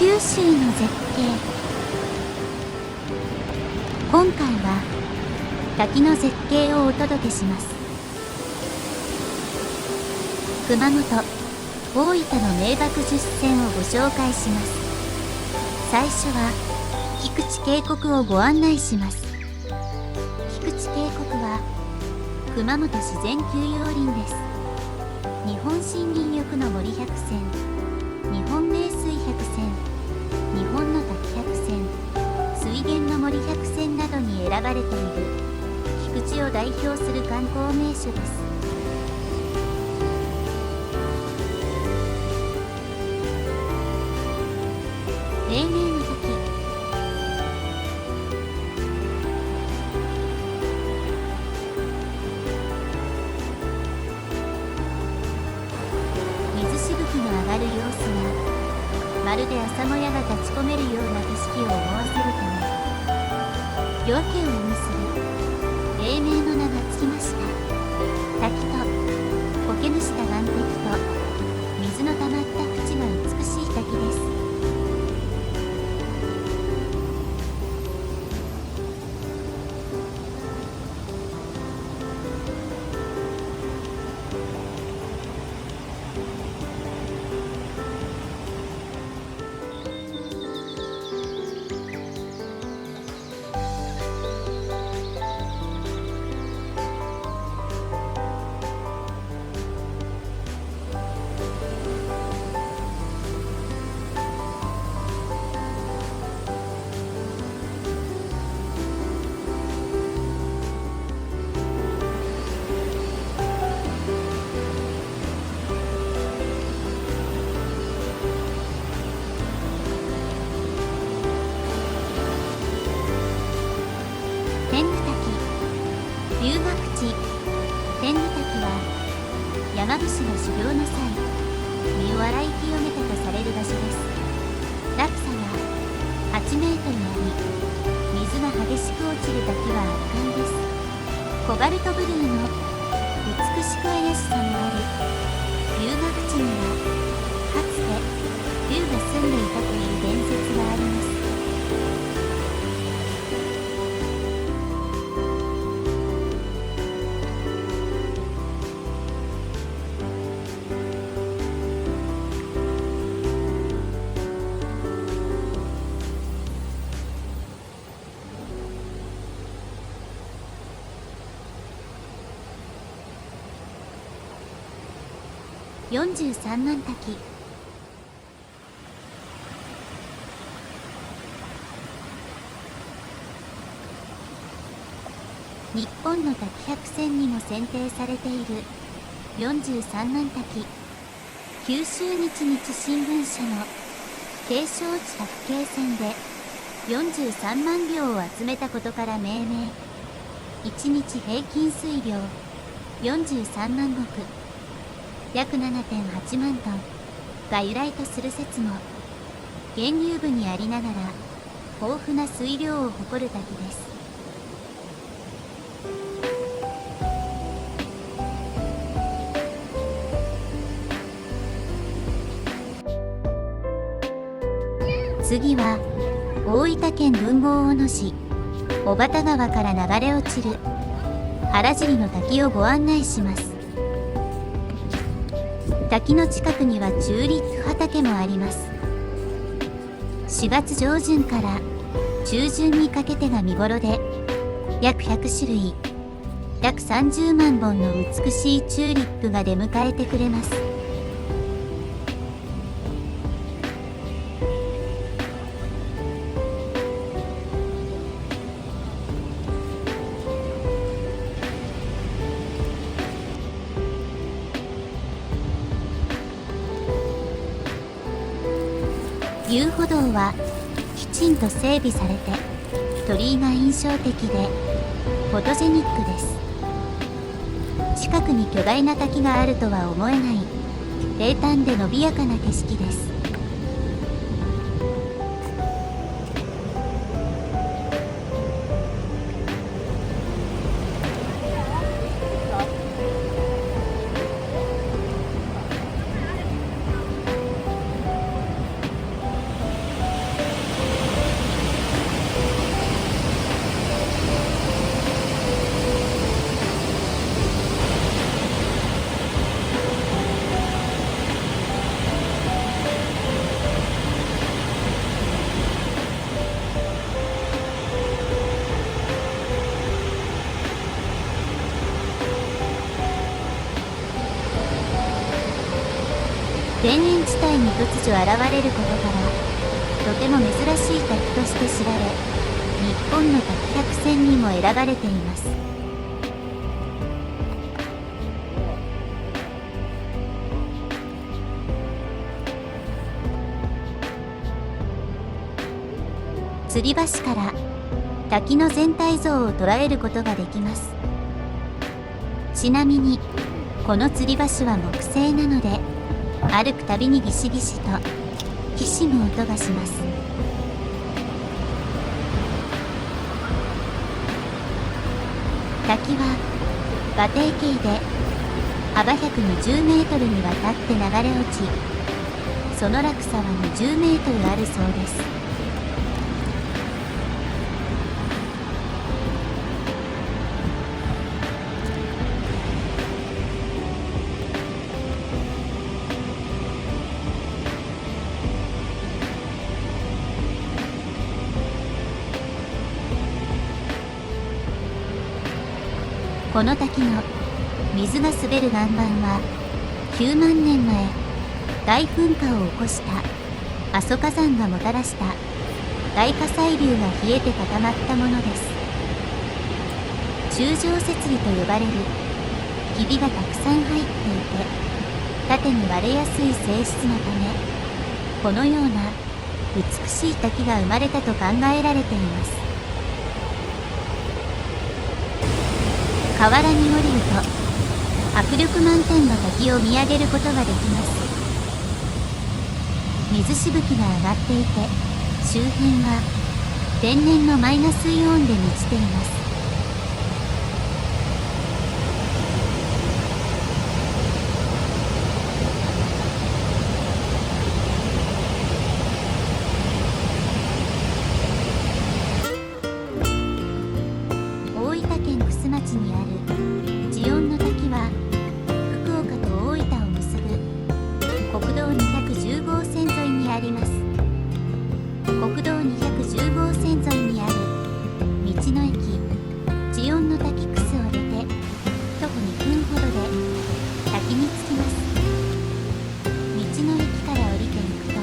九州の絶景。今回は滝の絶景をお届けします。熊本、大分の名瀑10選をご紹介します。最初は菊池渓谷をご案内します。菊池渓谷は熊本自然休養林です。日本森林浴の森百選、日本名水百選、日本の滝百選、水源の森百選などに選ばれている菊池を代表する観光名所です。黎明の滝。水しぶきの上がる様子がまるで朝もやが立ち込めるような景色を思わせるため、夜明けを意味する黎明の名がつきました。滝と苔むした岩壁と水のたまった淵が美しい滝です。天狗滝、龍ヶ淵。天狗滝は山伏の修行の際、身を洗い清めたとされる場所です。落差が8メートルあり、水が激しく落ちる滝は圧巻です。コバルトブルーの美しく怪しさもある龍ヶ淵には、かつて龍が住んでいたという伝説があります。43万滝。日本の滝百選にも選定されている43万滝。九州日新聞社の景勝地滝計線で43万秒を集めたことから命名。1日平均水量43万石、約 7.8 万トンが由来とする説も。源流部にありながら豊富な水量を誇る滝です。次は大分県豊後大野市小幡川から流れ落ちる原尻の滝をご案内します。滝の近くにはチューリップ畑もあります。4月上旬から中旬にかけてが見頃で、約100種類、約30万本の美しいチューリップが出迎えてくれます。遊歩道はきちんと整備されて、鳥居が印象的でフォトジェニックです。近くに巨大な滝があるとは思えない平坦で伸びやかな景色です。田園地帯に突如現れることからとても珍しい滝として知られ、日本の滝百選にも選ばれています。吊り橋から滝の全体像を捉えることができます。ちなみにこの吊り橋は木製なので、歩くたびにギシギシときしむ音がします。滝は馬蹄形で幅120メートルにわたって流れ落ち、その落差は20メートルあるそうです。この滝の水が滑る岩盤は9万年前大噴火を起こした阿蘇火山がもたらした大火砕流が冷えて固まったものです。柱状節理と呼ばれるひびがたくさん入っていて、縦に割れやすい性質のため、このような美しい滝が生まれたと考えられています。河原に降りると迫力満点の滝を見上げることができます。水しぶきが上がっていて、周辺は天然のマイナスイオンで満ちています。大分県玖珠町にある祇園の滝は、福岡と大分を結ぶ国道210号線沿いにあります。国道210号線沿いにある道の駅祇園の滝クスを出て徒歩2分ほどで滝に着きます。道の駅から降りていくと、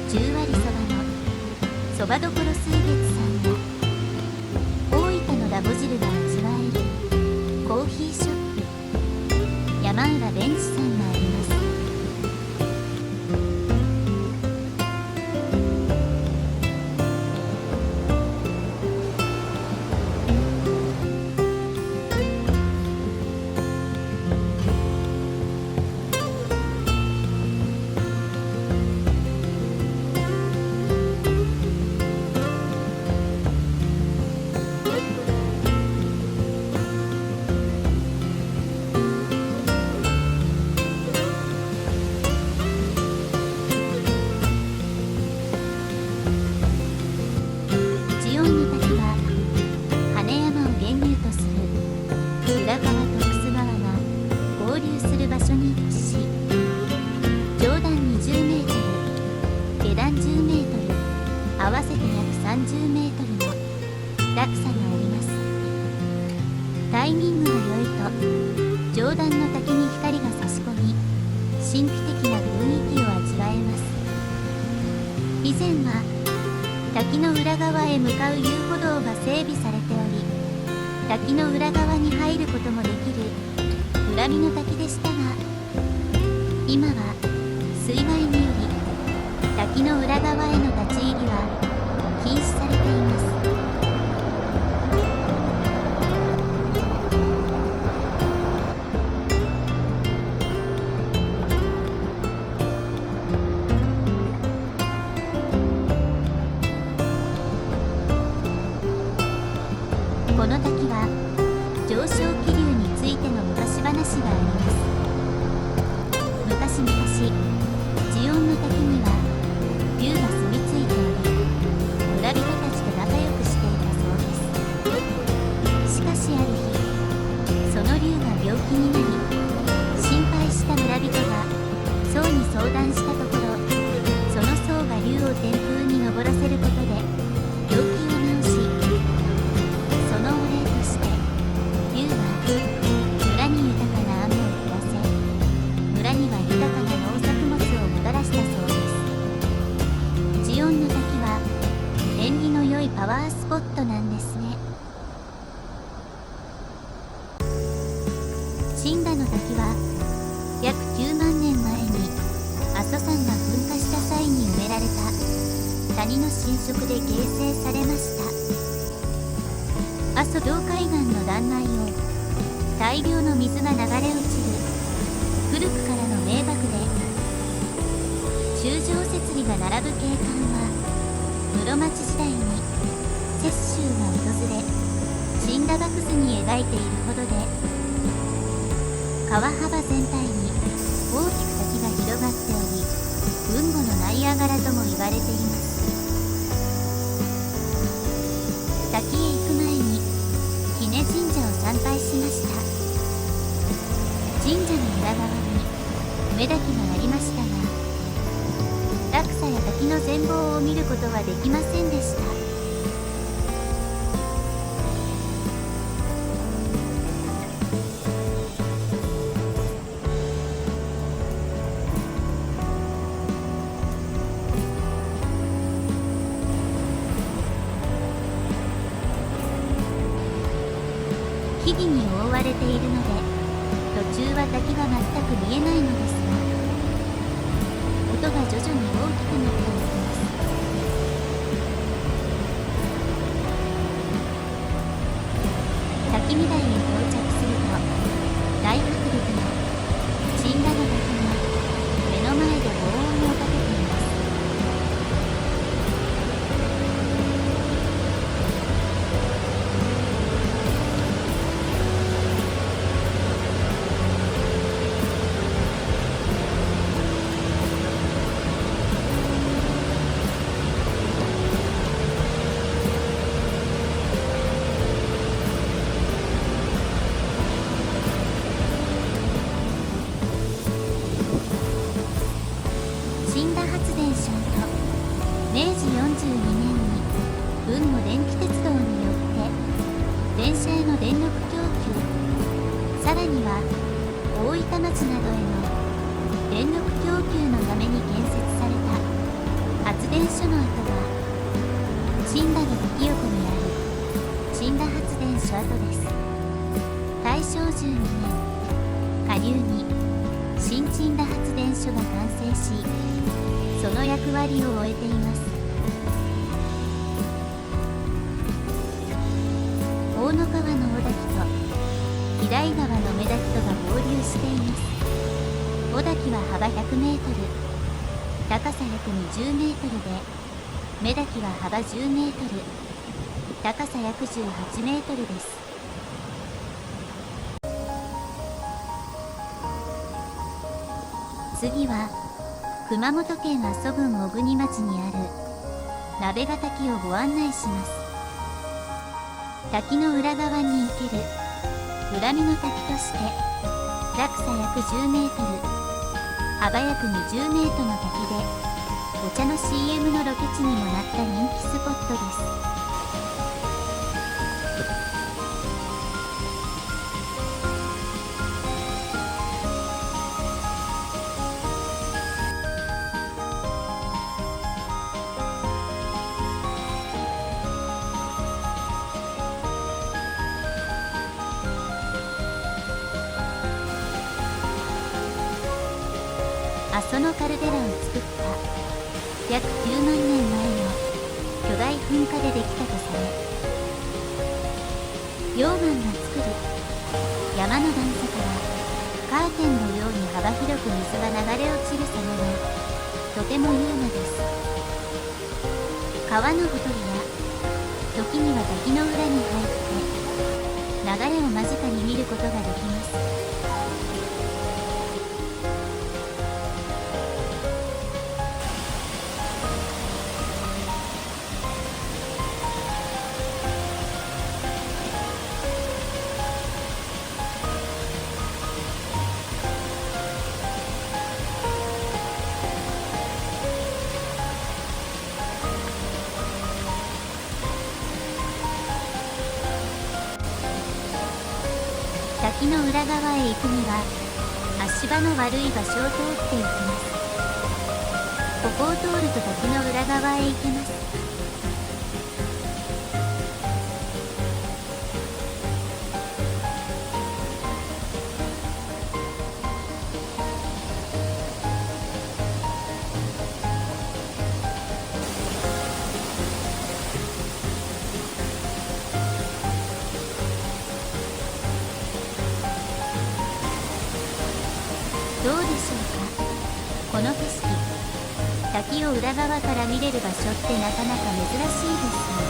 十割そばのそばどころ水月さんや大分のラボ汁が味わえるコーヒーショップ山浦ベンチさんがあります。合わせて約30メートルの落差があります。タイミングが良いと上段の滝に光が差し込み、神秘的な雰囲気を味わえます。以前は滝の裏側へ向かう遊歩道が整備されており、滝の裏側に入ることもできる裏見の滝でしたが、今は水害により滝の裏側への立ち入りは禁止されています。この滝は上昇気流についての昔話があります。昔々祇園の滝には竜が住み着いており、村人たちと仲良くしていたそうです。しかしある日、その竜が病気になり、心配した村人が僧に相談したところ、その僧が竜を天空に昇らせることで病気を治し、そのお礼として竜は村に豊かな雨を降らせ、村には豊かな農作物をットなんですね。神田の滝は約9万年前に阿蘇山が噴火した際に埋められた谷の浸食で形成されました。阿蘇洞海岸の断崖を大量の水が流れ落ちる古くからの名瀑で、柱状節理が並ぶ景観は室町時代に雪舟が訪れ神田幕図に描いているほどで、川幅全体に大きく滝が広がっており、雲母のナイアガラとも言われています。滝へ行く前に日根神社を参拝しました。神社の裏側に梅滝がありましたが、落差や滝の全貌を見ることはできませんでした。木々に覆われているので、途中は滝が全く見えないのですが、音が徐々に大きくなっていきます。滝見台へ到着すると、大迫力の神田の滝が目の前で轟音を立てています。神田発電所と明治42年に豊後電気鉄道によって電車への電力供給、さらには大分町などへの電力供給のために建設された発電所の跡は、神田の滝横にある神田発電所跡です。大正12年、下流に新神田発電所が完成し、その役割を終えています。大野川の小滝と平井川の目滝とが合流しています。小滝は幅100メートル、高さ約20メートルで、目滝は幅10メートル、高さ約18メートルです。次は熊本県阿蘇郡小国町にある鍋ヶ滝をご案内します。滝の裏側に生ける裏見の滝として、落差約10メートル、幅約20メートルの滝で、お茶の CM のロケ地にもなった人気スポットです。阿蘇のカルデラを作った約9万年前の巨大噴火でできたとされ、溶岩が作る山の段差からカーテンのように幅広く水が流れ落ちる様はとても優雅です。川のほとりや時には滝の裏に入って流れを間近に見ることができます。滝の裏側へ行くには足場の悪い場所を通っていきます。ここを通ると滝の裏側へ行けます。滝を裏側から見れる場所ってなかなか珍しいですよ。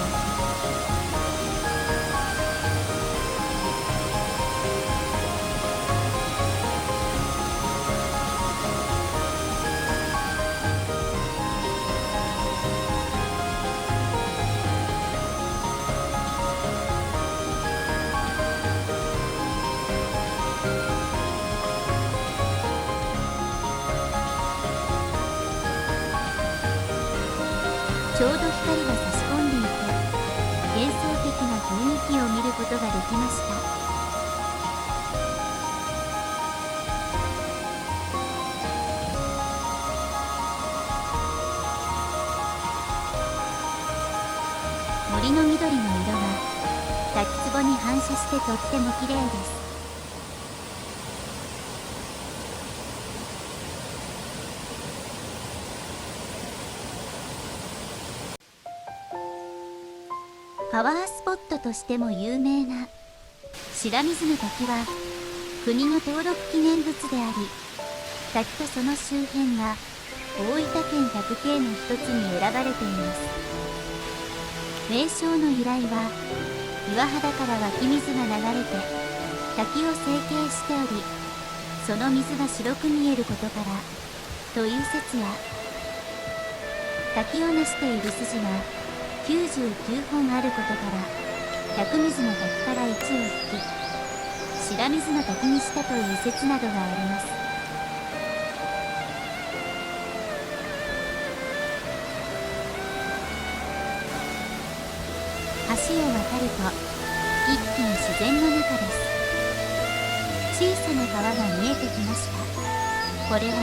ちょうど光が差し込んでいて、幻想的な雰囲気を見ることができました。森の緑の色が滝壺に反射してとっても綺麗です。パワースポットとしても有名な白水の滝は国の登録記念物であり、滝とその周辺が大分県百景の一つに選ばれています。名称の由来は岩肌から湧き水が流れて滝を成形しており、その水が白く見えることからという説や、滝を成している筋が99本あることから百水の滝から1を引き白水の滝にしたという説などがあります。橋を渡ると一気に自然の中です。小さな川が見えてきました。これは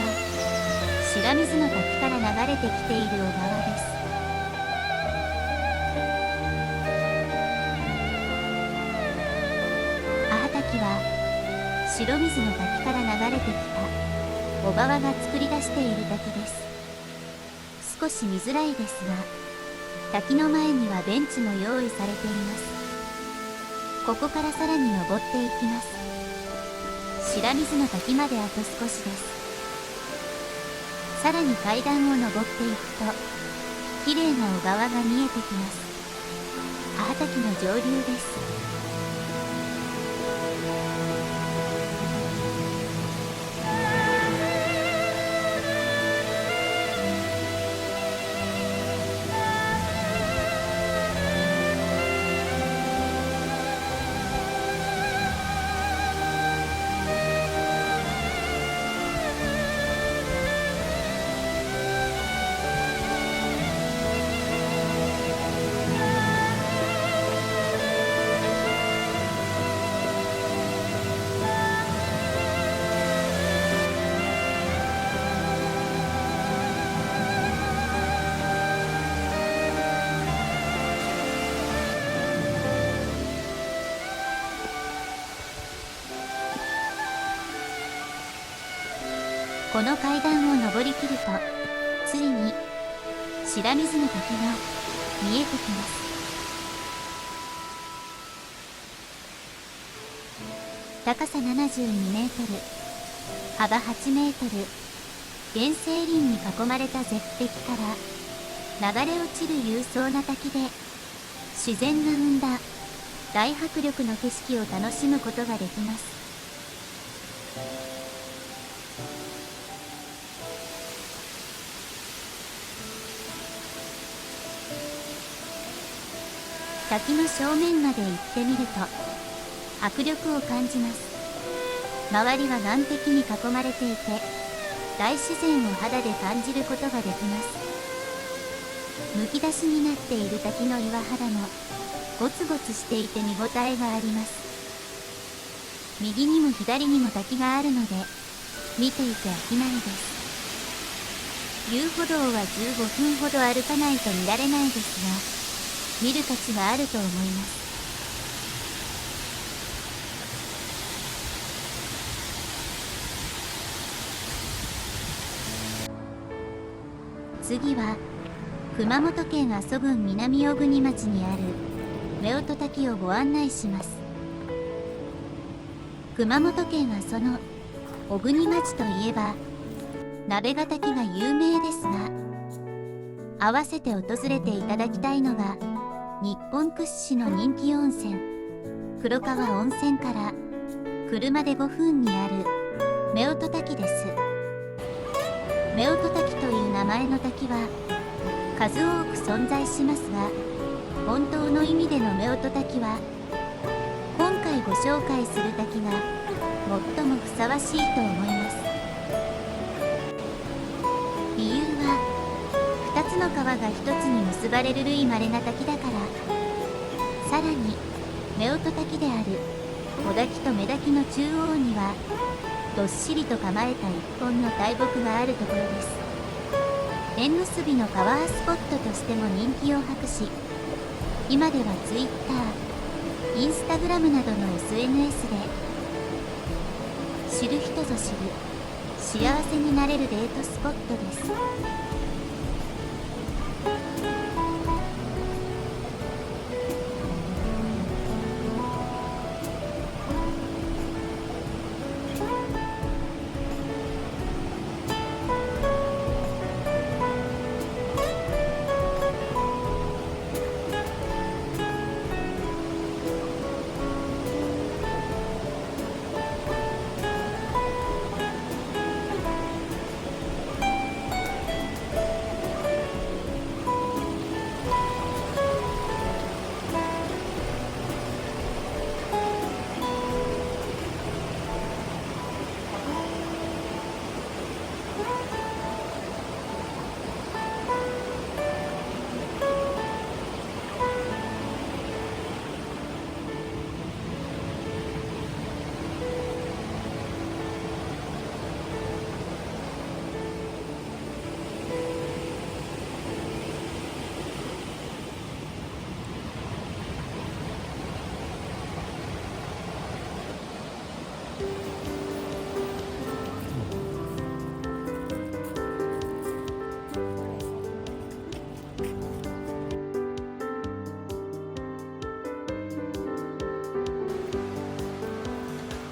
白水の滝から流れてきている小川です。滝は白水の滝から流れてきた小川が作り出している滝です。少し見づらいですが、滝の前にはベンチも用意されています。ここからさらに登っていきます。白水の滝まであと少しです。さらに階段を登っていくと綺麗な小川が見えてきます。母滝の上流です。この階段を登りきるとついに白水の滝が見えてきます。高さ72メートル、幅8メートル、原生林に囲まれた絶壁から流れ落ちる勇壮な滝で自然が生んだ大迫力の景色を楽しむことができます。滝の正面まで行ってみると迫力を感じます。周りは岸壁に囲まれていて大自然を肌で感じることができます。むき出しになっている滝の岩肌もゴツゴツしていて見応えがあります。右にも左にも滝があるので見ていて飽きないです。遊歩道は15分ほど歩かないと見られないですが、見る価値があると思います。次は熊本県阿蘇郡南小国町にある夫婦滝をご案内します。熊本県阿蘇の小国町といえば鍋ヶ滝が有名ですが、合わせて訪れていただきたいのが日本屈指の人気温泉黒川温泉から車で5分にある夫婦滝です。夫婦滝という名前の滝は数多く存在しますが、本当の意味での夫婦滝は今回ご紹介する滝が最もふさわしいと思います。理由は2つの川が1つに結ばれる類稀な滝だから。さらに夫婦滝である小滝と女滝の中央にはどっしりと構えた一本の大木があるところです。縁結びのパワースポットとしても人気を博し、今では Twitter、Instagram などの SNS で知る人ぞ知る幸せになれるデートスポットです。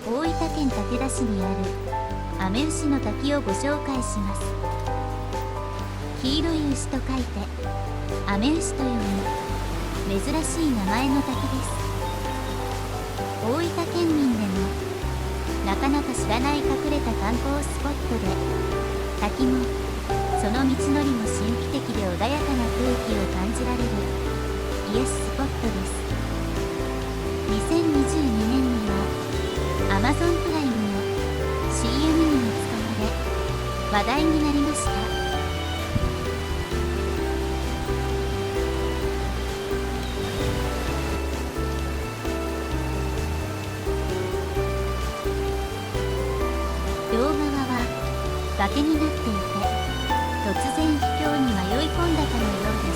大分県竹田市にあるアメウシの滝をご紹介します。黄色い牛と書いてアメウシと読む珍しい名前の滝です。大分県民でもなかなか知らない隠れた観光スポットで、滝もその道のりも神秘的で穏やかな空気を感じられる癒しスポットです。2022年にはAmazon プライムの CM にも使われ話題になりました。両側は崖になっていて、突然秘境に迷い込んだかのようです。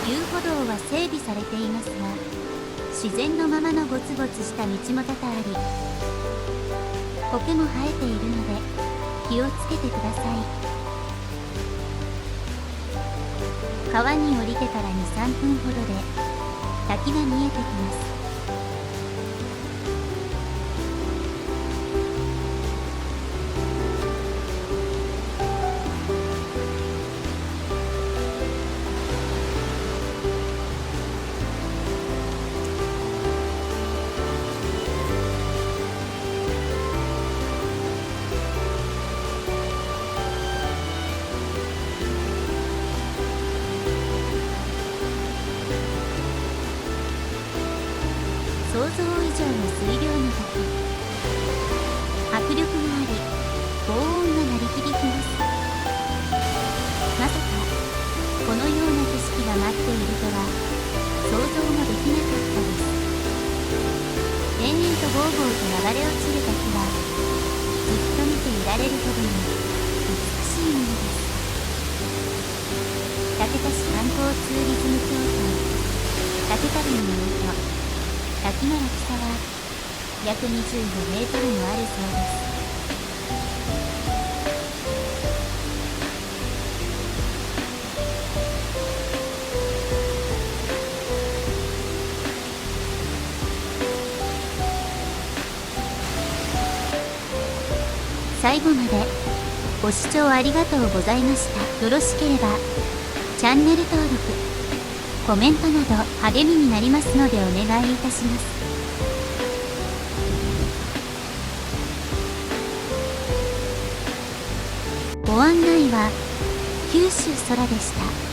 遊歩道は整備されていますが、自然のままのゴツゴツした道も多々あり、苔も生えているので気をつけてください。川に降りてから2、3分ほどで滝が見えてきます。想像以上の水量の滝、迫力があり轟音が鳴り響きます。まさかこのような景色が待っているとは想像もできなかったです。延々とゴーゴーと流れ落ちる滝はずっと見ていられるほどに美しいものです。竹田市観光ツーリズム協会竹旅の港滝の落差は約25メートルもあるそうです。最後までご視聴ありがとうございました。よろしければチャンネル登録、コメントなど励みになりますのでお願いいたします。ご案内は九州空でした。